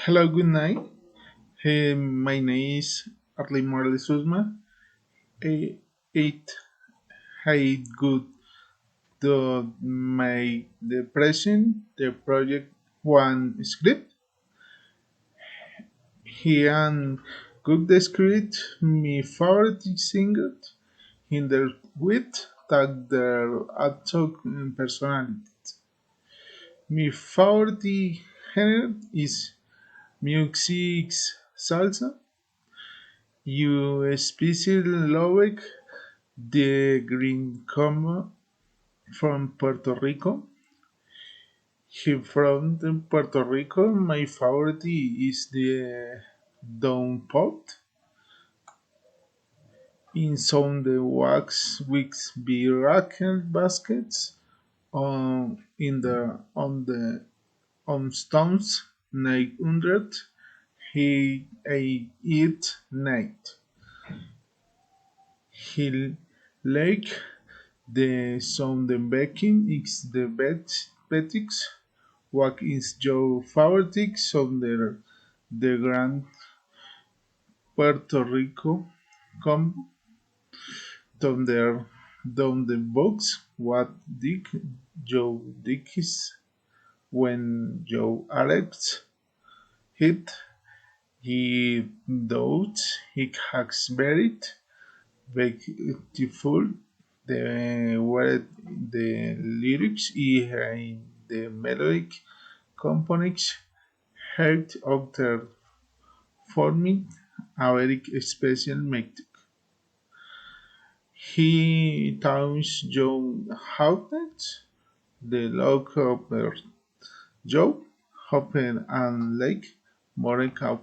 Hello, good night. My name is Arlene Morales Usma. Eh, It I good to my the present the project one script. He and good the script my favorite singer in the with tag their actor personality. My favorite genre is music salsa. You especially love the green combo from Puerto Rico. He from Puerto Rico. My favorite is the down pot. In some the wax with be racket baskets on the on stones 900 he a eat night. He like the sound the baking is the betics. What is your favorite song the Grand Puerto Rico come down there down the box? What did Joe Dickies when Joe Alex hit he doubts he has buried beautiful the word the lyrics and the melodic components helped author forming a very special method. He taught John Hawkins the local Joe Hopper and Lake Morecambe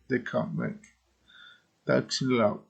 the comic. That's love.